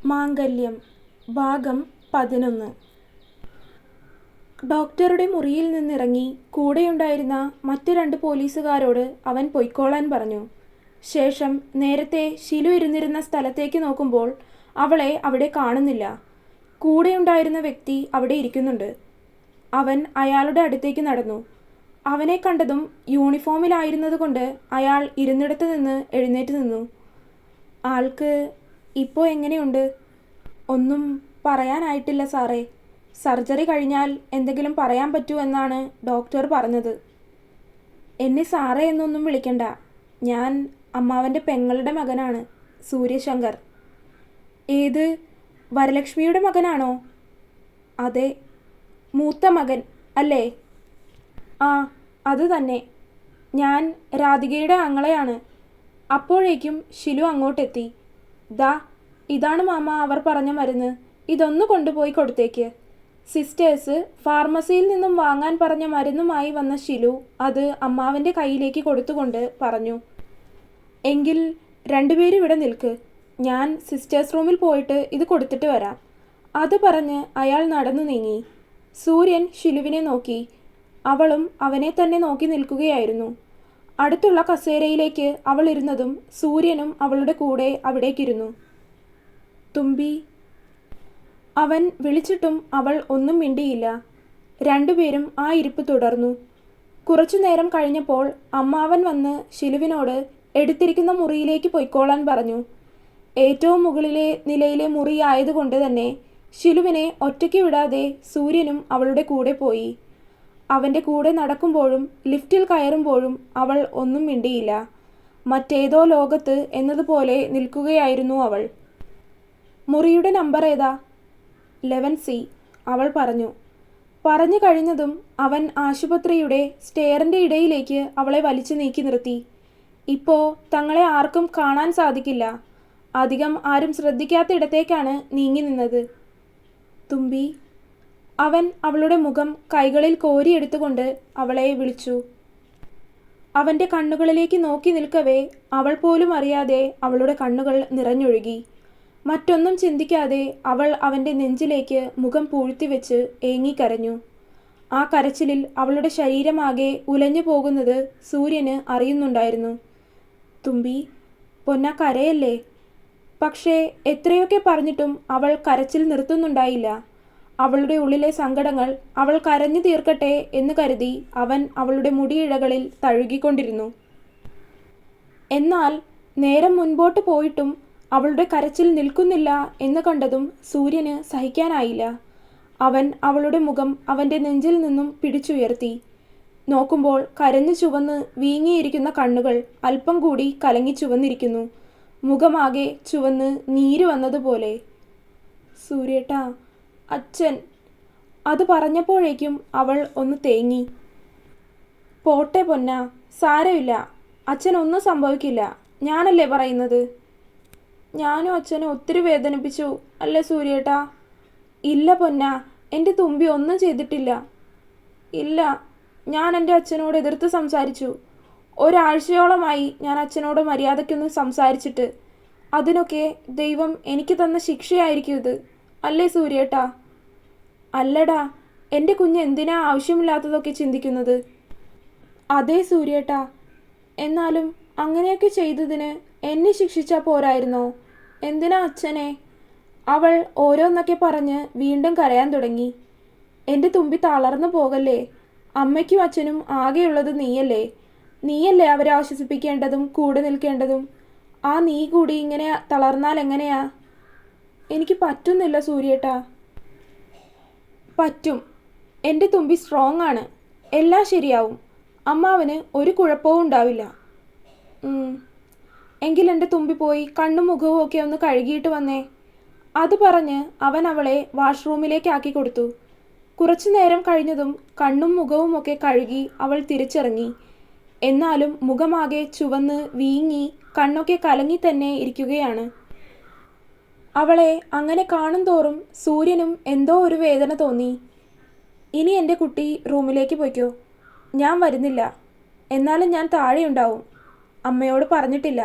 മാംഗല്യം ഭാഗം 11. ഡോക്ടറുടെ മുറിയിൽ നിന്നിറങ്ങി കൂടെയുണ്ടായിരുന്ന മറ്റ് 2 പോലീസുകാരോട് അവൻ പൊയ്ക്കോളാൻ പറഞ്ഞു. ശേഷം നേരത്തെ ശിലു ഇരുന്നിരുന്ന സ്ഥലത്തേക്ക് നോക്കുമ്പോൾ അവളെ അവിടെ കാണുന്നില്ല. കൂടെയുണ്ടായിരുന്ന വ്യക്തി അവിടെ ഇരിക്കുന്നുണ്ട്. അവൻ അയാളുടെ അടുത്തേക്ക് നടന്നു. അവനെ കണ്ടതും യൂണിഫോമിലായിരുന്നതുകൊണ്ട് അയാൾ ഇരുന്നിടത്ത് നിന്ന് എഴുന്നേറ്റ് നിന്നു. ആൾക്ക് ഇപ്പോൾ എങ്ങനെയുണ്ട്? ഒന്നും പറയാനായിട്ടില്ല സാറേ. സർജറി കഴിഞ്ഞാൽ എന്തെങ്കിലും പറയാൻ പറ്റൂ എന്നാണ് ഡോക്ടർ പറഞ്ഞത്. എന്നെ സാറേ എന്നൊന്നും വിളിക്കണ്ട. ഞാൻ അമ്മാവൻ്റെ പെങ്ങളുടെ മകനാണ്, സൂര്യശങ്കർ. ഏത്, വരലക്ഷ്മിയുടെ മകനാണോ? അതെ, മൂത്ത മകൻ അല്ലേ? ആ, അത് തന്നെ. ഞാൻ രാധികയുടെ ആങ്ങളെയാണ്. അപ്പോഴേക്കും ശിലു അങ്ങോട്ടെത്തി. ദാ, ഇതാണ് മാമ അവർ പറഞ്ഞ മരുന്ന്. ഇതൊന്ന് കൊണ്ടുപോയി കൊടുത്തേക്ക്. സിസ്റ്റേഴ്സ് ഫാർമസിയിൽ നിന്നും വാങ്ങാൻ പറഞ്ഞ മരുന്നുമായി വന്ന ശിലു അത് അമ്മാവൻ്റെ കയ്യിലേക്ക് കൊടുത്തുകൊണ്ട് പറഞ്ഞു. എങ്കിൽ 2 പേരും ഇവിടെ നിൽക്ക്. ഞാൻ സിസ്റ്റേഴ്സ് റൂമിൽ പോയിട്ട് ഇത് കൊടുത്തിട്ട് വരാം. അത് പറഞ്ഞ് അയാൾ നടന്നു നീങ്ങി. സൂര്യൻ ശിലുവിനെ നോക്കി. അവളും അവനെ തന്നെ നോക്കി നിൽക്കുകയായിരുന്നു. അടുത്തുള്ള കസേരയിലേക്ക് അവൾ ഇരുന്നതും സൂര്യനും അവളുടെ കൂടെ അവിടേക്കിരുന്നു. തുമ്പി, അവൻ വിളിച്ചിട്ടും അവൾ ഒന്നും മിണ്ടിയില്ല. 2 പേരും ആ ഇരിപ്പ് തുടർന്നു. കുറച്ചു നേരം കഴിഞ്ഞപ്പോൾ അമ്മാവൻ വന്ന് ശിലുവിനോട് എടുത്തിരിക്കുന്ന മുറിയിലേക്ക് പൊയ്ക്കോളാൻ പറഞ്ഞു. ഏറ്റവും മുകളിലെ നിലയിലെ മുറി ആയതുകൊണ്ട് തന്നെ ശിലുവിനെ ഒറ്റയ്ക്ക് വിടാതെ സൂര്യനും അവളുടെ കൂടെ പോയി. അവൻ്റെ കൂടെ നടക്കുമ്പോഴും ലിഫ്റ്റിൽ കയറുമ്പോഴും അവൾ ഒന്നും മിണ്ടിയില്ല. മറ്റേതോ ലോകത്ത് എന്നതുപോലെ നിൽക്കുകയായിരുന്നു അവൾ. മുറിയുടെ നമ്പർ ഏതാ? 11C, അവൾ പറഞ്ഞു. പറഞ്ഞു കഴിഞ്ഞതും അവൻ ആശുപത്രിയുടെ സ്റ്റെയറിൻ്റെ ഇടയിലേക്ക് അവളെ വലിച്ചു നീക്കി നിർത്തി. ഇപ്പോൾ തങ്ങളെ ആർക്കും കാണാൻ സാധിക്കില്ല. അധികം ആരും ശ്രദ്ധിക്കാത്തിടത്തേക്കാണ് നീങ്ങി നിന്നത്. തുമ്പി, അവൻ അവളുടെ മുഖം കൈകളിൽ കോരിയെടുത്തുകൊണ്ട് അവളെ വിളിച്ചു. അവൻ്റെ കണ്ണുകളിലേക്ക് നോക്കി നിൽക്കവേ അവൾ പോലും അറിയാതെ അവളുടെ കണ്ണുകൾ നിറഞ്ഞൊഴുകി. മറ്റൊന്നും ചിന്തിക്കാതെ അവൾ അവൻ്റെ നെഞ്ചിലേക്ക് മുഖം പൂഴ്ത്തിവെച്ച് ഏങ്ങിക്കരഞ്ഞു. ആ കരച്ചിലിൽ അവളുടെ ശരീരമാകെ ഉലഞ്ഞു പോകുന്നത് സൂര്യന് അറിയുന്നുണ്ടായിരുന്നു. തുമ്പി, പൊന്ന കരയല്ലേ. പക്ഷേ എത്രയൊക്കെ പറഞ്ഞിട്ടും അവൾ കരച്ചിൽ നിർത്തുന്നുണ്ടായില്ല. അവളുടെ ഉള്ളിലെ സങ്കടങ്ങൾ അവൾ കരഞ്ഞു തീർക്കട്ടെ എന്ന് കരുതി അവൻ അവളുടെ മുടിയിഴകളിൽ തഴുകിക്കൊണ്ടിരുന്നു. എന്നാൽ നേരം മുൻപോട്ട് പോയിട്ടും അവളുടെ കരച്ചിൽ നിൽക്കുന്നില്ല എന്ന് കണ്ടതും സൂര്യന് സഹിക്കാനായില്ല. അവൻ അവളുടെ മുഖം അവൻ്റെ നെഞ്ചിൽ നിന്നും പിടിച്ചുയർത്തി നോക്കുമ്പോൾ കരഞ്ഞു ചുവന്ന് വീങ്ങിയിരിക്കുന്ന കണ്ണുകൾ അല്പം കൂടി കലങ്ങി ചുവന്നിരിക്കുന്നു. മുഖമാകെ ചുവന്ന് നീര് വന്നതുപോലെ. സൂര്യേട്ടാ, അച്ഛൻ. അത് പറഞ്ഞപ്പോഴേക്കും അവൾ ഒന്ന് തേങ്ങി. പോട്ടെ പൊന്ന, സാരമില്ല. അച്ഛനൊന്നും സംഭവിക്കില്ല. ഞാനല്ലേ പറയുന്നത്. ഞാനും അച്ഛനെ ഒത്തിരി വേദനിപ്പിച്ചു അല്ലേ സൂര്യേട്ടാ? ഇല്ല പൊന്ന, എൻ്റെ തുമ്പി ഒന്നും ചെയ്തിട്ടില്ല. ഇല്ല, ഞാൻ എൻ്റെ അച്ഛനോട് എതിർത്ത് സംസാരിച്ചു. ഒരാഴ്ചയോളമായി ഞാൻ അച്ഛനോട് മര്യാദയ്ക്കൊന്ന് സംസാരിച്ചിട്ട്. അതിനൊക്കെ ദൈവം എനിക്ക് തന്ന ശിക്ഷയായിരിക്കും ഇത്, അല്ലേ സൂര്യേട്ടാ? അല്ലടാ, എൻ്റെ കുഞ്ഞ് എന്തിനാ ആവശ്യമില്ലാത്തതൊക്കെ ചിന്തിക്കുന്നത്? അതെ സൂര്യേട്ടാ, എന്നാലും അങ്ങനെയൊക്കെ ചെയ്തതിന് എന്നെ ശിക്ഷിച്ചാൽ പോരായിരുന്നോ? എന്തിനാ അച്ഛനെ? അവൾ ഓരോന്നൊക്കെ പറഞ്ഞ് വീണ്ടും കരയാൻ തുടങ്ങി. എൻ്റെ തുമ്പി തളർന്നു പോകല്ലേ. അമ്മയ്ക്കും അച്ഛനും ആകെയുള്ളത് നീയല്ലേ. നീയല്ലേ അവരെ ആശ്വസിപ്പിക്കേണ്ടതും കൂടെ നിൽക്കേണ്ടതും. ആ നീ കൂടി ഇങ്ങനെ തളർന്നാൽ എങ്ങനെയാ? എനിക്ക് പറ്റുന്നില്ല സൂര്യേട്ടാ. പറ്റും. എൻ്റെ തുമ്പി സ്ട്രോങ് ആണ്. എല്ലാം ശരിയാവും. അമ്മാവന് ഒരു കുഴപ്പവും ഉണ്ടാവില്ല. എങ്കിൽ എൻ്റെ തുമ്പി പോയി കണ്ണും മുഖവും ഒക്കെ ഒന്ന് കഴുകിയിട്ട് വന്നേ. അത് പറഞ്ഞ് അവൻ അവളെ വാഷ്റൂമിലേക്ക് ആക്കി കൊടുത്തു. കുറച്ചു നേരം കഴിഞ്ഞതും കണ്ണും മുഖവും ഒക്കെ കഴുകി അവൾ തിരിച്ചിറങ്ങി. എന്നാലും മുഖമാകെ ചുവന്ന് വീങ്ങി കണ്ണൊക്കെ കലങ്ങി തന്നെ ഇരിക്കുകയാണ്. അവളെ അങ്ങനെ കാണും തോറും സൂര്യനും എന്തോ ഒരു വേദന തോന്നി. ഇനി എൻ്റെ കുട്ടി റൂമിലേക്ക് പോയിക്കോ. ഞാൻ വരുന്നില്ല. എന്നാലും ഞാൻ താഴെയുണ്ടാവും. അമ്മയോട് പറഞ്ഞിട്ടില്ല.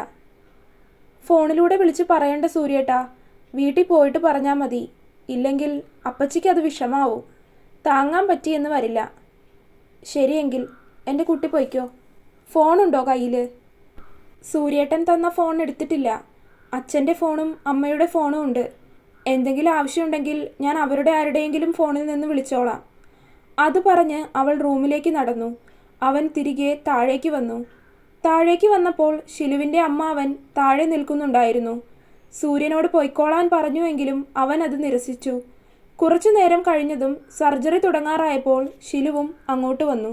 ഫോണിലൂടെ വിളിച്ച് പറയണ്ട സൂര്യേട്ടാ. വീട്ടിൽ പോയിട്ട് പറഞ്ഞാൽ മതി. ഇല്ലെങ്കിൽ അപ്പച്ചിക്ക് അത് വിഷമാവും. താങ്ങാൻ പറ്റിയെന്ന് വരില്ല. ശരിയെങ്കിൽ എൻ്റെ കുട്ടി പൊയ്ക്കോ. ഫോണുണ്ടോ കയ്യിൽ? സൂര്യേട്ടൻ തന്ന ഫോൺ എടുത്തിട്ടില്ല. അച്ഛൻ്റെ ഫോണും അമ്മയുടെ ഫോണും ഉണ്ട്. എന്തെങ്കിലും ആവശ്യമുണ്ടെങ്കിൽ ഞാൻ അവരുടെ ആരുടെയെങ്കിലും ഫോണിൽ നിന്ന് വിളിച്ചോളാം. അത് പറഞ്ഞ് അവൾ റൂമിലേക്ക് നടന്നു. അവൻ തിരികെ താഴേക്ക് വന്നു. താഴേക്ക് വന്നപ്പോൾ ഷിലുവിൻ്റെ അമ്മാവൻ താഴെ നിൽക്കുന്നുണ്ടായിരുന്നു. സൂര്യനോട് പൊയ്ക്കോളാൻ പറഞ്ഞുവെങ്കിലും അവൻ അത് നിരസിച്ചു. കുറച്ചു നേരം കഴിഞ്ഞതും സർജറി തുടങ്ങാറായപ്പോൾ ഷിലുവും അങ്ങോട്ട് വന്നു.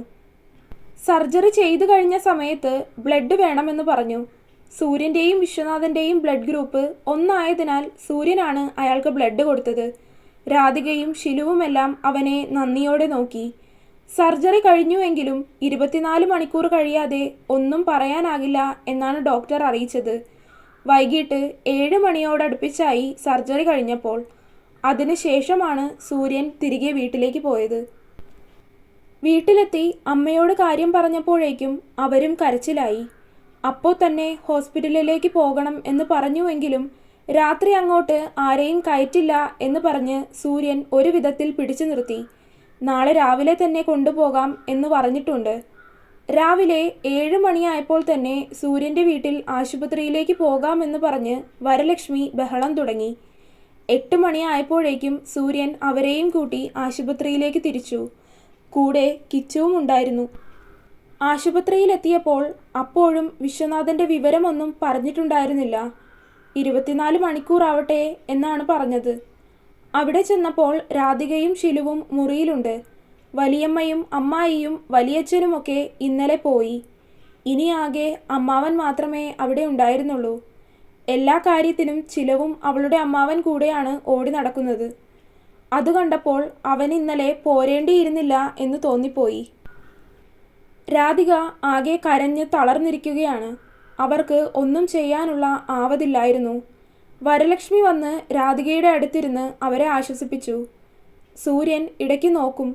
സർജറി ചെയ്തു കഴിഞ്ഞ സമയത്ത് ബ്ലഡ് വേണമെന്ന് പറഞ്ഞു. സൂര്യൻ്റെയും വിശ്വനാഥൻ്റെയും ബ്ലഡ് ഗ്രൂപ്പ് ഒന്നായതിനാൽ സൂര്യനാണ് അയാൾക്ക് ബ്ലഡ് കൊടുത്തത്. രാധികയും ഷിലുവുമെല്ലാം അവനെ നന്ദിയോടെ നോക്കി. സർജറി കഴിഞ്ഞുവെങ്കിലും 24 മണിക്കൂർ കഴിയാതെ ഒന്നും പറയാനാകില്ല എന്നാണ് ഡോക്ടർ അറിയിച്ചത്. വൈകിട്ട് 7 മണിയോടടുപ്പിച്ചായി സർജറി കഴിഞ്ഞപ്പോൾ. അതിനുശേഷമാണ് സൂര്യൻ തിരികെ വീട്ടിലേക്ക് പോയത്. വീട്ടിലെത്തി അമ്മയോട് കാര്യം പറഞ്ഞപ്പോഴേക്കും അവരും കരച്ചിലായി. അപ്പോൾ തന്നെ ഹോസ്പിറ്റലിലേക്ക് പോകണം എന്ന് പറഞ്ഞുവെങ്കിലും രാത്രി അങ്ങോട്ട് ആരെയും കയറ്റില്ല എന്ന് പറഞ്ഞ് സൂര്യൻ ഒരു വിധത്തിൽ പിടിച്ചു നിർത്തി. നാളെ രാവിലെ തന്നെ കൊണ്ടുപോകാം എന്ന് പറഞ്ഞിട്ടുണ്ട്. രാവിലെ 7 മണിയായപ്പോൾ തന്നെ സൂര്യൻ്റെ വീട്ടിൽ ആശുപത്രിയിലേക്ക് പോകാമെന്ന് പറഞ്ഞ് വരലക്ഷ്മി ബഹളം തുടങ്ങി. 8 മണിയായപ്പോഴേക്കും സൂര്യൻ അവരെയും കൂട്ടി ആശുപത്രിയിലേക്ക് തിരിച്ചു. കൂടെ കിച്ചുവും ഉണ്ടായിരുന്നു. ആശുപത്രിയിലെത്തിയപ്പോൾ അപ്പോഴും വിശ്വനാഥൻ്റെ വിവരമൊന്നും പറഞ്ഞിട്ടുണ്ടായിരുന്നില്ല. 24 മണിക്കൂർ ആവട്ടെ എന്നാണ് പറഞ്ഞത്. അവിടെ ചെന്നപ്പോൾ രാധികയും ഷിലുവും മുറിയിലുണ്ട്. വലിയമ്മയും അമ്മായിയും വലിയച്ഛനുമൊക്കെ ഇന്നലെ പോയി. ഇനി ആകെ അമ്മാവൻ മാത്രമേ അവിടെ ഉണ്ടായിരുന്നുള്ളൂ. എല്ലാ കാര്യത്തിനും ചിലവും അവളുടെ അമ്മാവൻ കൂടെയാണ് ഓടി നടക്കുന്നത്. അത് കണ്ടപ്പോൾ അവൻ ഇന്നലെ പോരേണ്ടിയിരുന്നില്ല എന്ന് തോന്നിപ്പോയി. രാധിക ആകെ കരഞ്ഞ് തളർന്നിരിക്കുകയാണ്. അവർക്ക് ഒന്നും ചെയ്യാനുള്ള ആവതില്ലായിരുന്നു. വരലക്ഷ്മി വന്ന് രാധികയുടെ അടുത്തിരുന്ന് അവരെ ആശ്വസിപ്പിച്ചു. സൂര്യൻ ഇടയ്ക്ക് നോക്കും.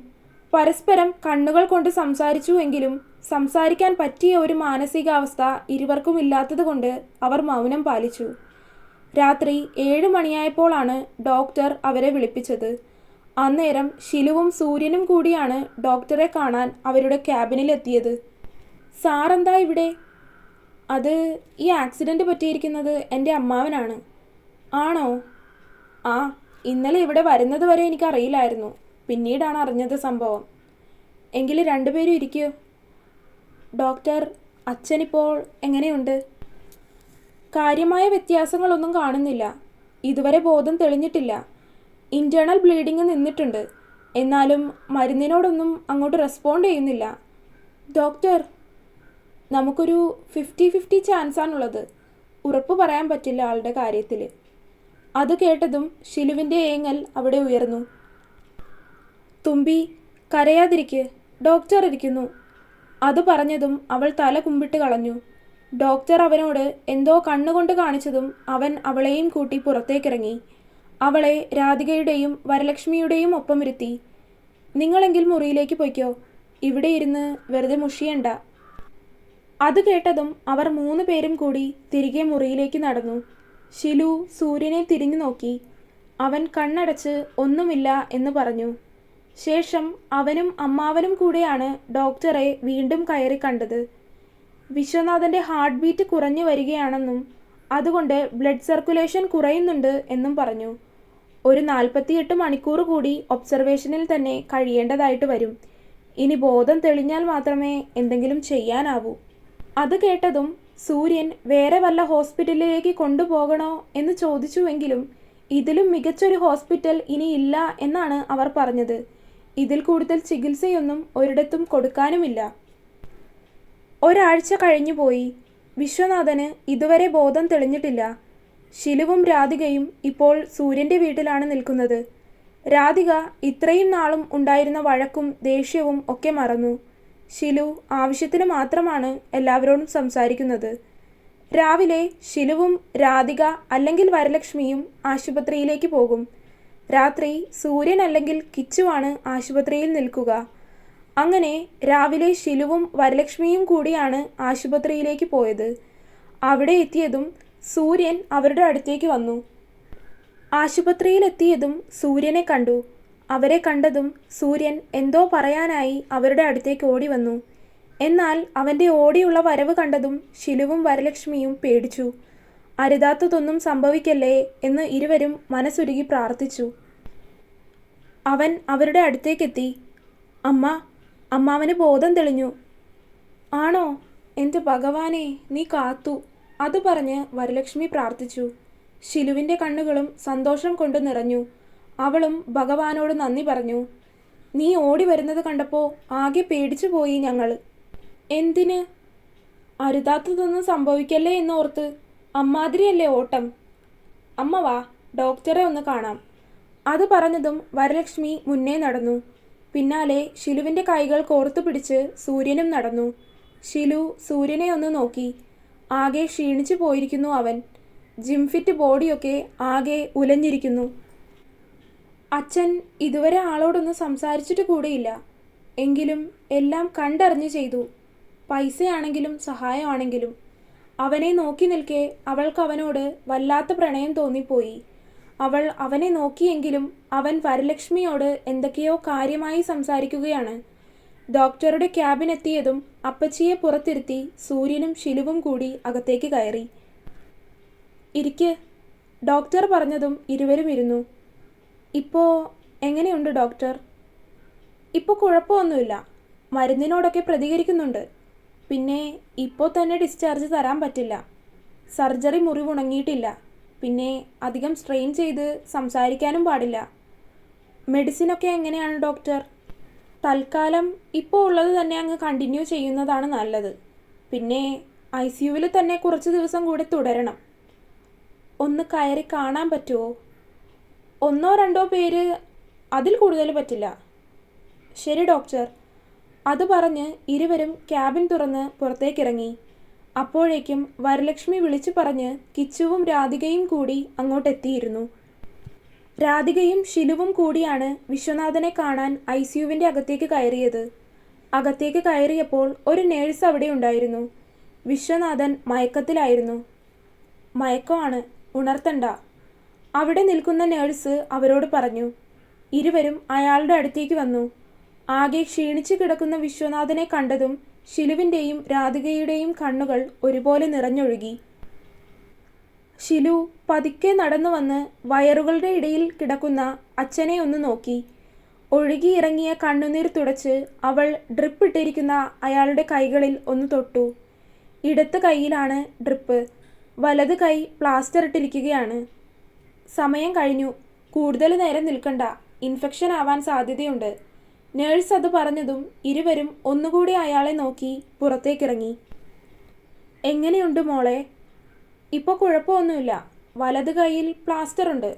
പരസ്പരം കണ്ണുകൾ കൊണ്ട് സംസാരിച്ചുവെങ്കിലും സംസാരിക്കാൻ പറ്റിയ ഒരു മാനസികാവസ്ഥ ഇരുവർക്കും ഇല്ലാത്തതുകൊണ്ട് അവർ മൗനം പാലിച്ചു. രാത്രി 7 മണിയായപ്പോഴാണ് ഡോക്ടർ അവരെ വിളിപ്പിച്ചത്. അന്നേരം ഷിലുവും സൂര്യനും കൂടിയാണ് ഡോക്ടറെ കാണാൻ അവരുടെ ക്യാബിനിലെത്തിയത്. സാറെന്താ ഇവിടെ? അത് ഈ ആക്സിഡൻറ്റ് പറ്റിയിരിക്കുന്നത് എൻ്റെ അമ്മാവനാണ്. ആണോ? ആ, ഇന്നലെ ഇവിടെ വരുന്നത് വരെ എനിക്കറിയില്ലായിരുന്നു. പിന്നീടാണ് അറിഞ്ഞത് സംഭവം. എങ്കിൽ രണ്ടുപേരും ഇരിക്കൂ. ഡോക്ടർ, അച്ഛനിപ്പോൾ എങ്ങനെയുണ്ട്? കാര്യമായ വ്യത്യാസങ്ങളൊന്നും കാണുന്നില്ല. ഇതുവരെ ബോധം തെളിഞ്ഞിട്ടില്ല. ഇൻറ്റേർണൽ ബ്ലീഡിങ് നിന്നിട്ടുണ്ട്. എന്നാലും മരുന്നിനോടൊന്നും അങ്ങോട്ട് റെസ്പോണ്ട് ചെയ്യുന്നില്ല. ഡോക്ടർ, നമുക്കൊരു 50-50 ചാൻസാണുള്ളത്. ഉറപ്പ് പറയാൻ പറ്റില്ല ആളുടെ കാര്യത്തിൽ. അത് കേട്ടതും ഷിലുവിൻ്റെ ഏങ്ങൽ അവിടെ ഉയർന്നു. തുമ്പി, കരയാതിരിക്ക്, ഡോക്ടർ ഇരിക്കുന്നു. അത് പറഞ്ഞതും അവൾ തല കുമ്പിട്ട് കളഞ്ഞു. ഡോക്ടർ അവനോട് എന്തോ കണ്ണുകൊണ്ട് കാണിച്ചതും അവൻ അവളെയും കൂട്ടി പുറത്തേക്കിറങ്ങി. അവളെ രാധികയുടെയും വരലക്ഷ്മിയുടെയും ഒപ്പമിരുത്തി. നിങ്ങളെങ്കിൽ മുറിയിലേക്ക് പൊയ്ക്കോ. ഇവിടെ ഇരുന്ന് വെറുതെ മുഷിയണ്ട. അത് കേട്ടതും അവർ 3 പേരും കൂടി തിരികെ മുറിയിലേക്ക് നടന്നു. ഷിലു സൂര്യനെ തിരിഞ്ഞു നോക്കി. അവൻ കണ്ണടച്ച് ഒന്നുമില്ല എന്ന് പറഞ്ഞു. ശേഷം അവനും അമ്മാവനും കൂടെയാണ് ഡോക്ടറെ വീണ്ടും കയറി കണ്ടത്. വിശ്വനാഥൻ്റെ ഹാർട്ട് ബീറ്റ് കുറഞ്ഞു വരികയാണെന്നും അതുകൊണ്ട് ബ്ലഡ് സർക്കുലേഷൻ കുറയുന്നുണ്ട് എന്നും പറഞ്ഞു. ഒരു 48 മണിക്കൂർ കൂടി ഒബ്സർവേഷനിൽ തന്നെ കഴിയേണ്ടതായിട്ട് വരും. ഇനി ബോധം തെളിഞ്ഞാൽ മാത്രമേ എന്തെങ്കിലും ചെയ്യാനാവൂ. അത് കേട്ടതും സൂര്യൻ വേറെ വല്ല ഹോസ്പിറ്റലിലേക്ക് കൊണ്ടുപോകണോ എന്ന് ചോദിച്ചുവെങ്കിലും ഇതിലും മികച്ചൊരു ഹോസ്പിറ്റൽ ഇനിയില്ല എന്നാണ് അവർ പറഞ്ഞത്. ഇതിൽ കൂടുതൽ ചികിത്സയൊന്നും ഒരിടത്തും കൊടുക്കാനുമില്ല. ഒരാഴ്ച കഴിഞ്ഞുപോയി. വിശ്വനാഥന് ഇതുവരെ ബോധം തെളിഞ്ഞിട്ടില്ല. ഷിലുവും രാധികയും ഇപ്പോൾ സൂര്യൻ്റെ വീട്ടിലാണ് നിൽക്കുന്നത്. രാധിക ഇത്രയും നാളും ഉണ്ടായിരുന്ന വഴക്കും ദേഷ്യവും ഒക്കെ മറന്നു. ഷിലു ആവശ്യത്തിന് മാത്രമാണ് എല്ലാവരോടും സംസാരിക്കുന്നത്. രാവിലെ ഷിലുവും രാധിക അല്ലെങ്കിൽ വരലക്ഷ്മിയും ആശുപത്രിയിലേക്ക് പോകും. രാത്രി സൂര്യൻ അല്ലെങ്കിൽ കിച്ചുവാണ് ആശുപത്രിയിൽ നിൽക്കുക. അങ്ങനെ രാവിലെ ഷിലുവും വരലക്ഷ്മിയും കൂടിയാണ് ആശുപത്രിയിലേക്ക് പോയത്. അവിടെ എത്തിയതും സൂര്യൻ അവരുടെ അടുത്തേക്ക് വന്നു. ആശുപത്രിയിലെത്തിയതും സൂര്യനെ കണ്ടു. അവരെ കണ്ടതും സൂര്യൻ എന്തോ പറയാനായി അവരുടെ അടുത്തേക്ക് ഓടി വന്നു. എന്നാൽ അവൻ്റെ ഓടിയുള്ള വരവ് കണ്ടതും ശിലുവും വരലക്ഷ്മിയും പേടിച്ചു. അരുതാത്തതൊന്നും സംഭവിക്കല്ലേ എന്ന് ഇരുവരും മനസ്സുരുകി പ്രാർത്ഥിച്ചു. അവൻ അവരുടെ അടുത്തേക്കെത്തി. അമ്മ, അമ്മാവന് ബോധം തെളിഞ്ഞു. ആണോ? എൻ്റെ ഭഗവാനെ, നീ കാത്തു. അത് പറഞ്ഞ് വരലക്ഷ്മി പ്രാർത്ഥിച്ചു. ശിലുവിൻ്റെ കണ്ണുകളും സന്തോഷം കൊണ്ട് നിറഞ്ഞു. അവളും ഭഗവാനോട് നന്ദി പറഞ്ഞു. നീ ഓടി വരുന്നത് കണ്ടപ്പോൾ ആകെ പേടിച്ചു പോയി ഞങ്ങൾ. എന്തിന്? അരുതാത്തതൊന്നും സംഭവിക്കല്ലേ എന്നോർത്ത്. അമ്മാതിരിയല്ലേ ഓട്ടം. അമ്മ വാ, ഡോക്ടറെ ഒന്ന് കാണാം. അത് പറഞ്ഞതും വരലക്ഷ്മി മുന്നേ നടന്നു. പിന്നാലെ ശിലുവിൻ്റെ കൈകൾ കോർത്തു പിടിച്ച് സൂര്യനും നടന്നു. ശിലു സൂര്യനെ ഒന്ന് നോക്കി. ആകെ ക്ഷീണിച്ചു പോയിരിക്കുന്നു അവൻ. ജിംഫിറ്റ് ബോഡിയൊക്കെ ആകെ ഉലഞ്ഞിരിക്കുന്നു. അച്ഛൻ ഇതുവരെ ആളോടൊന്നും സംസാരിച്ചിട്ട് കൂടെയില്ല. എങ്കിലും എല്ലാം കണ്ടറിഞ്ഞ് ചെയ്തു. പൈസയാണെങ്കിലും സഹായമാണെങ്കിലും. അവനെ നോക്കി നിൽക്കെ അവൾക്ക് അവനോട് വല്ലാത്ത പ്രണയം തോന്നിപ്പോയി. അവൾ അവനെ നോക്കിയെങ്കിലും അവൻ വരലക്ഷ്മിയോട് എന്തൊക്കെയോ കാര്യമായി സംസാരിക്കുകയാണ്. ഡോക്ടറുടെ ക്യാബിനെത്തിയതും അപ്പച്ചിയെ പുറത്തിരുത്തി സൂര്യനും ശിലുവും കൂടി അകത്തേക്ക് കയറി. ഇരിക്ക്, ഡോക്ടർ പറഞ്ഞതും ഇരുവരും ഇരുന്നു. ഇപ്പോൾ എങ്ങനെയുണ്ട് ഡോക്ടർ? ഇപ്പോൾ കുഴപ്പമൊന്നുമില്ല. മരുന്നിനോടൊക്കെ പ്രതികരിക്കുന്നുണ്ട്. പിന്നെ ഇപ്പോൾ തന്നെ ഡിസ്ചാർജ് തരാൻ പറ്റില്ല. സർജറി മുറിവുണങ്ങിയിട്ടില്ല. പിന്നെ അധികം സ്ട്രെയിൻ ചെയ്ത് സംസാരിക്കാനും പാടില്ല. മെഡിസിനൊക്കെ എങ്ങനെയാണ് ഡോക്ടർ? തൽക്കാലം ഇപ്പോൾ ഉള്ളത് തന്നെ അങ്ങ് കണ്ടിന്യൂ ചെയ്യുന്നതാണ് നല്ലത്. പിന്നെ ICUവിൽ തന്നെ കുറച്ച് ദിവസം കൂടി തുടരണം. ഒന്ന് കയറി കാണാൻ പറ്റുമോ? 1-2 പേര്, അതിൽ കൂടുതൽ പറ്റില്ല. ശരി ഡോക്ടർ. അത് പറഞ്ഞ് ഇരുവരും ക്യാബിൻ തുറന്ന് പുറത്തേക്കിറങ്ങി. അപ്പോഴേക്കും വരലക്ഷ്മി വിളിച്ചു പറഞ്ഞ് കിച്ചുവും രാധികയും കൂടി അങ്ങോട്ടെത്തിയിരുന്നു. രാധികയും ശിലുവും കൂടിയാണ് വിശ്വനാഥനെ കാണാൻ ICUവിൻ്റെ അകത്തേക്ക് കയറിയത്. അകത്തേക്ക് കയറിയപ്പോൾ ഒരു നേഴ്സ് അവിടെ ഉണ്ടായിരുന്നു. വിശ്വനാഥൻ മയക്കത്തിലായിരുന്നു. മയക്കമാണ്, ഉണർത്തണ്ട, അവിടെ നിൽക്കുന്ന നേഴ്സ് അവരോട് പറഞ്ഞു. ഇരുവരും അയാളുടെ അടുത്തേക്ക് വന്നു. ആകെ ക്ഷീണിച്ചു കിടക്കുന്ന വിശ്വനാഥനെ കണ്ടതും ശിലുവിൻ്റെയും രാധികയുടെയും കണ്ണുകൾ ഒരുപോലെ നിറഞ്ഞൊഴുകി. ശിലു പതുക്കെ നടന്നു വന്ന് വയറുകളുടെ ഇടയിൽ കിടക്കുന്ന അച്ഛനെ ഒന്ന് നോക്കി. ഒഴുകിയിറങ്ങിയ കണ്ണുനീർ തുടച്ച് അവൾ ഡ്രിപ്പ് ഇട്ടിരിക്കുന്ന അയാളുടെ കൈകളിൽ ഒന്ന് തൊട്ടു. ഇടത്ത് കൈയിലാണ് ഡ്രിപ്പ്, വലത് കൈ പ്ലാസ്റ്റർ ഇട്ടിരിക്കുകയാണ്. സമയം കഴിഞ്ഞു, കൂടുതൽ നേരം നിൽക്കണ്ട, ഇൻഫെക്ഷൻ ആവാൻ സാധ്യതയുണ്ട്. നേഴ്സ് അത് പറഞ്ഞതും ഇരുവരും ഒന്നുകൂടി അയാളെ നോക്കി പുറത്തേക്കിറങ്ങി. എങ്ങനെയുണ്ട് മോളെ? ഇപ്പോൾ കുഴപ്പമൊന്നുമില്ല. വലത് കൈയിൽ പ്ലാസ്റ്റർ ഉണ്ട്.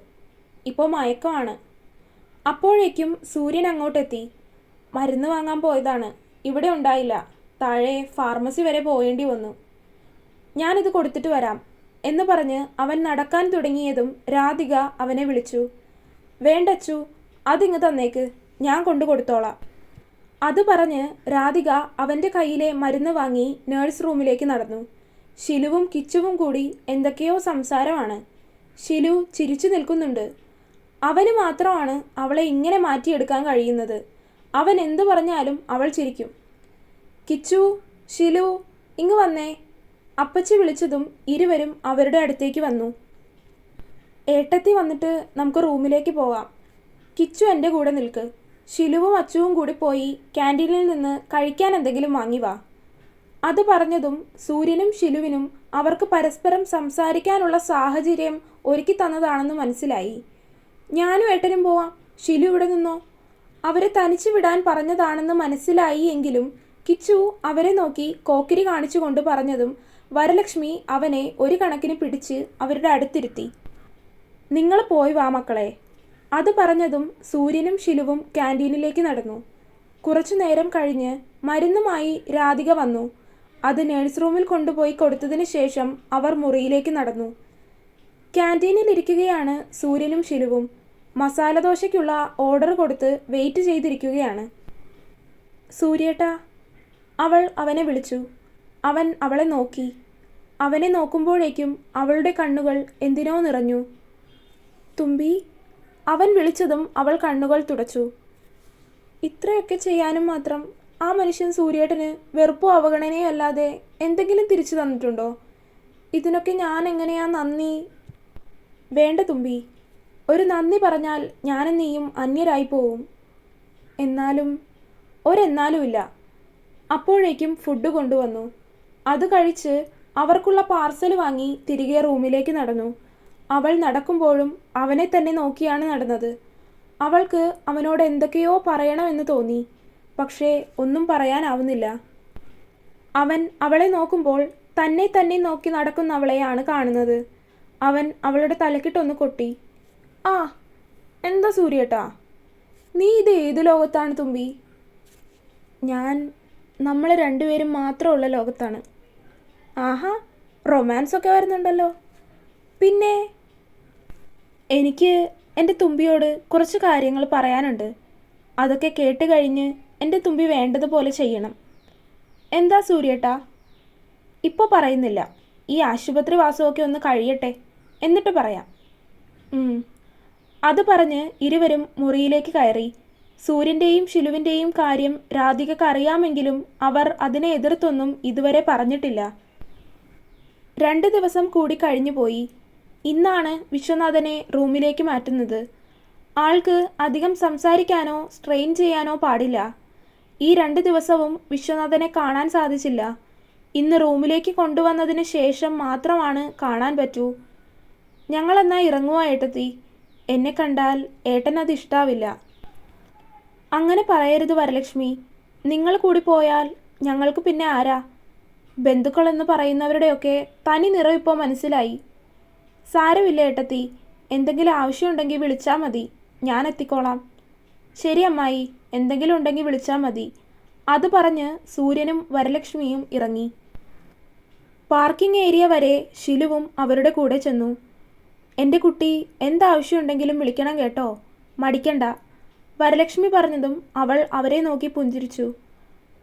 ഇപ്പോൾ മയക്കമാണ്. അപ്പോഴേക്കും സൂര്യൻ അങ്ങോട്ടെത്തി. മരുന്ന് വാങ്ങാൻ പോയതാണ്, ഇവിടെ ഉണ്ടായില്ല. താഴെ ഫാർമസി വരെ പോയേണ്ടി വന്നു. ഞാനിത് കൊടുത്തിട്ട് വരാം എന്ന് പറഞ്ഞ് അവൻ നടക്കാൻ തുടങ്ങിയതും രാധിക അവനെ വിളിച്ചു. വേണ്ടച്ചു, അതിങ്ങ് തന്നേക്ക്, ഞാൻ കൊണ്ടു കൊടുത്തോളാം. അത് പറഞ്ഞ് രാധിക അവൻ്റെ കയ്യിലെ മരുന്ന് വാങ്ങി നേഴ്സ് റൂമിലേക്ക് നടന്നു. ശിലുവും കിച്ചുവും കൂടി എന്തൊക്കെയോ സംസാരമാണ്. ശിലു ചിരിച്ചു നിൽക്കുന്നുണ്ട്. അവന് മാത്രമാണ് അവളെ ഇങ്ങനെ മാറ്റിയെടുക്കാൻ കഴിയുന്നത്. അവൻ എന്തു പറഞ്ഞാലും അവൾ ചിരിക്കും. കിച്ചു, ശിലു, ഇങ്ങ് വന്നേ. അപ്പച്ചി വിളിച്ചതും ഇരുവരും അവരുടെ അടുത്തേക്ക് വന്നു. ഏട്ടത്തി വന്നിട്ട് നമുക്ക് റൂമിലേക്ക് പോകാം. കിച്ചു എൻ്റെ കൂടെ നിൽക്ക്. ശിലുവും അച്ചുവും കൂടി പോയി ക്യാൻറ്റീനിൽ നിന്ന് കഴിക്കാൻ എന്തെങ്കിലും വാങ്ങി വാ. അത് പറഞ്ഞതും സൂര്യനും ശിലുവിനും അവർക്ക് പരസ്പരം സംസാരിക്കാനുള്ള സാഹചര്യം ഒരുക്കി തന്നതാണെന്ന് മനസ്സിലായി. ഞാനും ഏട്ടനും പോവാം, ശിലു ഇവിടെ നിന്നോ. അവരെ തനിച്ചു വിടാൻ പറഞ്ഞതാണെന്ന് മനസ്സിലായി എങ്കിലും കിച്ചു അവരെ നോക്കി കോക്കിരി കാണിച്ചുകൊണ്ട് പറഞ്ഞതും വരലക്ഷ്മി അവനെ ഒരു കണക്കിന് പിടിച്ച് അവരുടെ അടുത്തിരുത്തി. നിങ്ങൾ പോയി വാ മക്കളെ. അത് പറഞ്ഞതും സൂര്യനും ശിലുവും ക്യാൻറ്റീനിലേക്ക് നടന്നു. കുറച്ചു നേരം കഴിഞ്ഞ് മരുന്നുമായി രാധിക വന്നു. അത് നേഴ്സ് റൂമിൽ കൊണ്ടുപോയി കൊടുത്തതിന് ശേഷം അവർ മുറിയിലേക്ക് നടന്നു. ക്യാൻറ്റീനിൽ ഇരിക്കുകയാണ് സൂര്യനും ശിലുവും. മസാല ദോശയ്ക്കുള്ള ഓർഡർ കൊടുത്ത് വെയിറ്റ് ചെയ്തിരിക്കുകയാണ്. സൂര്യേട്ടാ, അവൾ അവനെ വിളിച്ചു. അവൻ അവളെ നോക്കി. അവനെ നോക്കുമ്പോഴേക്കും അവളുടെ കണ്ണുകൾ എന്തിനോ നിറഞ്ഞു. തുമ്പി, അവൻ വിളിച്ചതും അവൾ കണ്ണുകൾ തുടച്ചു. ഇത്രയൊക്കെ ചെയ്യാനും മാത്രം ആ മനുഷ്യൻ സൂര്യേട്ടന് വെറുപ്പോ അവഗണനയോ അല്ലാതെ എന്തെങ്കിലും തിരിച്ചു തന്നിട്ടുണ്ടോ? ഇതിനൊക്കെ ഞാൻ എങ്ങനെയാ നന്ദി? വേണ്ട തുമ്പി, ഒരു നന്ദി പറഞ്ഞാൽ ഞാനും നീയും അന്യരായി പോവും. എന്നാലും ഒരെന്നാലുമില്ല. അപ്പോഴേക്കും ഫുഡ് കൊണ്ടുവന്നു. അത് കഴിച്ച് അവർക്കുള്ള പാർസൽ വാങ്ങി തിരികെ റൂമിലേക്ക് നടന്നു. അവൾ നടക്കുമ്പോഴും അവനെ തന്നെ നോക്കിയാണ് നടന്നത്. അവൾക്ക് അവനോട് എന്തൊക്കെയോ പറയണമെന്ന് തോന്നി, പക്ഷേ ഒന്നും പറയാനാവുന്നില്ല. അവൻ അവളെ നോക്കുമ്പോൾ തന്നെ തന്നെ നോക്കി നടക്കുന്നവളെയാണ് കാണുന്നത്. അവൻ അവളുടെ തലക്കിട്ടൊന്ന് കൊട്ടി. ആ, എന്താ സൂര്യേട്ടാ, നീ ഇത് ഏത് ലോകത്താണ് തുമ്പി? നമ്മൾ രണ്ടുപേരും മാത്രമുള്ള ലോകത്താണ്. ആഹാ, റൊമാൻസ് ഒക്കെ വരുന്നുണ്ടല്ലോ. പിന്നെ എനിക്ക് എൻ്റെ തുമ്പിയോട് കുറച്ച് കാര്യങ്ങൾ പറയാനുണ്ട്. അതൊക്കെ കേട്ട് കഴിഞ്ഞ് എൻ്റെ തുമ്പി വേണ്ടതുപോലെ ചെയ്യണം. എന്താ സൂര്യേട്ടാ? ഇപ്പോൾ പറയുന്നില്ല, ഈ ആശുപത്രി വാസമൊക്കെ ഒന്ന് കഴിയട്ടെ, എന്നിട്ട് പറയാം. അത് പറഞ്ഞ് ഇരുവരും മുറിയിലേക്ക് കയറി. സൂര്യൻ്റെയും ഷിലുവിൻ്റെയും കാര്യം രാധികയ്ക്ക് അറിയാമെങ്കിലും അവർ അതിനെ എതിർത്തൊന്നും ഇതുവരെ പറഞ്ഞിട്ടില്ല. 2 ദിവസം കൂടി കഴിഞ്ഞുപോയി. ഇന്നാണ് വിശ്വനാഥനെ റൂമിലേക്ക് മാറ്റുന്നത്. ആൾക്ക് അധികം സംസാരിക്കാനോ സ്ട്രെയിൻ ചെയ്യാനോ പാടില്ല. ഈ 2 ദിവസവും വിശ്വനാഥനെ കാണാൻ സാധിച്ചില്ല. ഇന്ന് റൂമിലേക്ക് കൊണ്ടുവന്നതിന് ശേഷം മാത്രമാണ് കാണാൻ പറ്റൂ. ഞങ്ങളെന്നാ ഇറങ്ങുക ഏട്ടത്തി. എന്നെ കണ്ടാൽ ഏട്ടനത് ഇഷ്ടാവില്ല. അങ്ങനെ പറയരുത് വരലക്ഷ്മി. നിങ്ങൾ കൂടി പോയാൽ ഞങ്ങൾക്ക് പിന്നെ ആരാ? ബന്ധുക്കളെന്ന് പറയുന്നവരുടെയൊക്കെ തനി നിറം ഇപ്പോൾ മനസ്സിലായി. സാരമില്ല ഏട്ടത്തി, എന്തെങ്കിലും ആവശ്യമുണ്ടെങ്കിൽ വിളിച്ചാൽ മതി, ഞാൻ എത്തിക്കോളാം. ശരി അമ്മായി, എന്തെങ്കിലും ഉണ്ടെങ്കിൽ വിളിച്ചാൽ മതി. അത് പറഞ്ഞ് സൂര്യനും വരലക്ഷ്മിയും ഇറങ്ങി. പാർക്കിംഗ് ഏരിയ വരെ ഷിലുവും അവരുടെ കൂടെ ചെന്നു. എൻ്റെ കുട്ടി, എന്താവശ്യമുണ്ടെങ്കിലും വിളിക്കണം കേട്ടോ, മടിക്കണ്ട. വരലക്ഷ്മി പറഞ്ഞതും അവൾ അവരെ നോക്കി പുഞ്ചിരിച്ചു.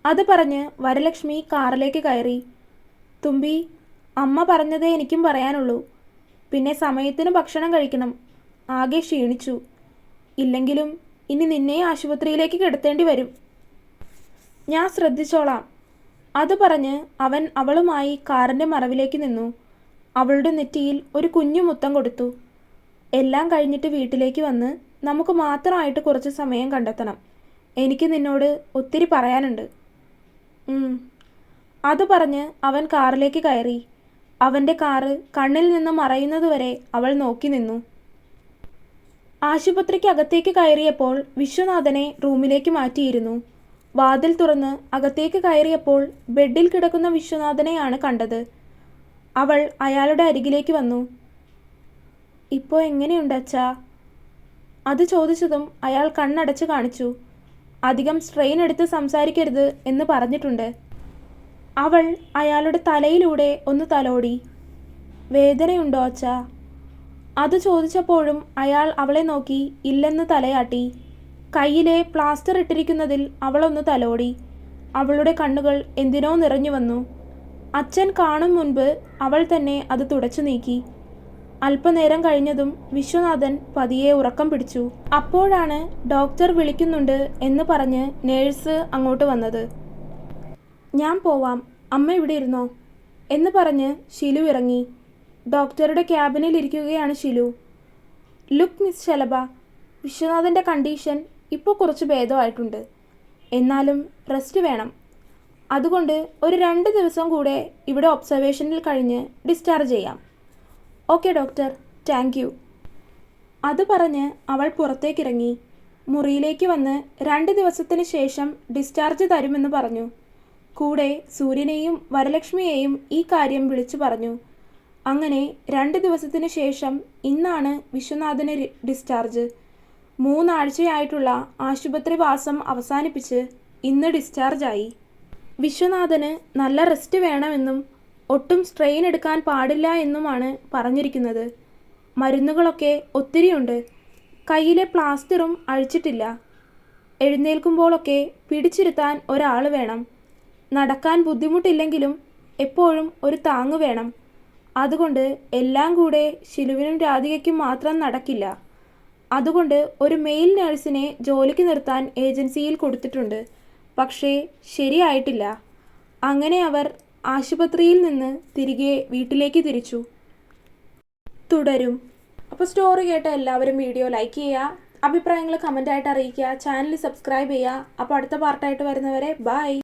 അത് പറഞ്ഞ് വരലക്ഷ്മി കാറിലേക്ക് കയറി. തുമ്പി, അമ്മ പറഞ്ഞതേ എനിക്കും പറയാനുള്ളൂ. പിന്നെ സമയത്തിന് ഭക്ഷണം കഴിക്കണം. ആകെ ക്ഷീണിച്ചു. ഇല്ലെങ്കിലും ഇനി നിന്നെ ആശുപത്രിയിലേക്ക് കിടത്തേണ്ടി വരും. ഞാൻ ശ്രദ്ധിച്ചോളാം. അത് പറഞ്ഞ് അവൻ അവളുമായി കാറിൻ്റെ മറവിലേക്ക് നിന്നു. അവളുടെ നെറ്റിയിൽ ഒരു കുഞ്ഞു മുത്തം കൊടുത്തു. എല്ലാം കഴിഞ്ഞിട്ട് വീട്ടിലേക്ക് വന്ന് നമുക്ക് മാത്രമായിട്ട് കുറച്ച് സമയം കണ്ടെത്തണം. എനിക്ക് നിന്നോട് ഒത്തിരി പറയാനുണ്ട്. അത് പറഞ്ഞ് അവൻ കാറിലേക്ക് കയറി. അവൻ്റെ കാറ് കണ്ണിൽ നിന്ന് മറയുന്നതുവരെ അവൾ നോക്കി നിന്നു. ആശുപത്രിക്ക് അകത്തേക്ക് കയറിയപ്പോൾ വിശ്വനാഥനെ റൂമിലേക്ക് മാറ്റിയിരുന്നു. വാതിൽ തുറന്ന് അകത്തേക്ക് കയറിയപ്പോൾ ബെഡിൽ കിടക്കുന്ന വിശ്വനാഥനെയാണ് കണ്ടത്. അവൾ അയാളുടെ അരികിലേക്ക് വന്നു. ഇപ്പോൾ എങ്ങനെയുണ്ട് അച്ഛാ? അത് ചോദിച്ചതും അയാൾ കണ്ണടച്ച് കാണിച്ചു. അധികം സ്ട്രെയിൻ എടുത്ത് സംസാരിക്കരുത് എന്ന് പറഞ്ഞിട്ടുണ്ട്. അവൾ അയാളുടെ തലയിലൂടെ ഒന്ന് തലോടി. വേദനയുണ്ടോ അച്ഛാ? അത് ചോദിച്ചപ്പോഴും അയാൾ അവളെ നോക്കി ഇല്ലെന്ന് തലയാട്ടി. കയ്യിലെ പ്ലാസ്റ്റർ ഇട്ടിരിക്കുന്നതിൽ അവളൊന്ന് തലോടി. അവളുടെ കണ്ണുകൾ എന്തിനോ നിറഞ്ഞു വന്നു. അച്ഛൻ കാണും മുൻപ് അവൾ തന്നെ അത് തുടച്ചു നീക്കി. അല്പനേരം കഴിഞ്ഞതും വിശ്വനാഥൻ പതിയെ ഉറക്കം പിടിച്ചു. അപ്പോഴാണ് ഡോക്ടർ വിളിക്കുന്നുണ്ട് എന്ന് പറഞ്ഞ് നേഴ്സ് അങ്ങോട്ട് വന്നത്. ഞാൻ പോവാം, അമ്മ ഇവിടെ ഇരുന്നോ എന്ന് പറഞ്ഞ് ഷിലു ഇറങ്ങി. ഡോക്ടറുടെ ക്യാബിനിൽ ഇരിക്കുകയാണ് ഷിലു. ലുക്ക് മിസ് ശലഭ, വിശ്വനാഥൻ്റെ കണ്ടീഷൻ ഇപ്പോൾ കുറച്ച് ഭേദമായിട്ടുണ്ട്. എന്നാലും റെസ്റ്റ് വേണം. അതുകൊണ്ട് ഒരു 2 ദിവസം കൂടെ ഇവിടെ ഒബ്സർവേഷനിൽ കഴിഞ്ഞ് ഡിസ്ചാർജ് ചെയ്യാം. Okay doctor, thank you. അത് പറഞ്ഞ് അവൾ പുറത്തേക്കിറങ്ങി. മുറിയിലേക്ക് വന്ന് 2 ദിവസത്തിന് ശേഷം ഡിസ്ചാർജ് തരുമെന്ന് പറഞ്ഞു. കൂടെ സൂര്യനെയും വരലക്ഷ്മിയെയും ഈ കാര്യം വിളിച്ചു പറഞ്ഞു. അങ്ങനെ 2 ദിവസത്തിന് ശേഷം ഇന്നാണ് വിശ്വനാഥന് ഡിസ്ചാർജ്. 3 ആഴ്ചയായിട്ടുള്ള ആശുപത്രി വാസം അവസാനിപ്പിച്ച് ഇന്ന് ഡിസ്ചാർജായി. വിശ്വനാഥന് നല്ല റെസ്റ്റ് വേണമെന്നും ഒട്ടും സ്ട്രെയിൻ എടുക്കാൻ പാടില്ല എന്നുമാണ് പറഞ്ഞിരിക്കുന്നത്. മരുന്നുകളൊക്കെ ഒത്തിരിയുണ്ട്. കയ്യിലെ പ്ലാസ്റ്ററും അഴിച്ചിട്ടില്ല. എഴുന്നേൽക്കുമ്പോഴൊക്കെ പിടിച്ചിരുത്താൻ ഒരാൾ വേണം. നടക്കാൻ ബുദ്ധിമുട്ടില്ലെങ്കിലും എപ്പോഴും ഒരു താങ്ങ് വേണം. അതുകൊണ്ട് എല്ലാം കൂടെ ഷിലുവിനും രാധികയ്ക്കും മാത്രം നടക്കില്ല. അതുകൊണ്ട് ഒരു മെയിൽ നഴ്സിനെ ജോലിക്ക് നിർത്താൻ ഏജൻസിയിൽ കൊടുത്തിട്ടുണ്ട്. പക്ഷേ ശരിയായിട്ടില്ല. അങ്ങനെ അവർ ആശുപത്രിയിൽ നിന്ന് തിരികെ വീട്ടിലേക്ക് തിരിച്ചു. തുടരും. അപ്പോൾ സ്റ്റോറി കേട്ട എല്ലാവരും വീഡിയോ ലൈക്ക് ചെയ്യുക, അഭിപ്രായങ്ങൾ കമൻ്റായിട്ട് അറിയിക്കുക, ചാനൽ സബ്സ്ക്രൈബ് ചെയ്യുക. അപ്പോൾ അടുത്ത പാർട്ടായിട്ട് വരുന്നവരെ ബൈ.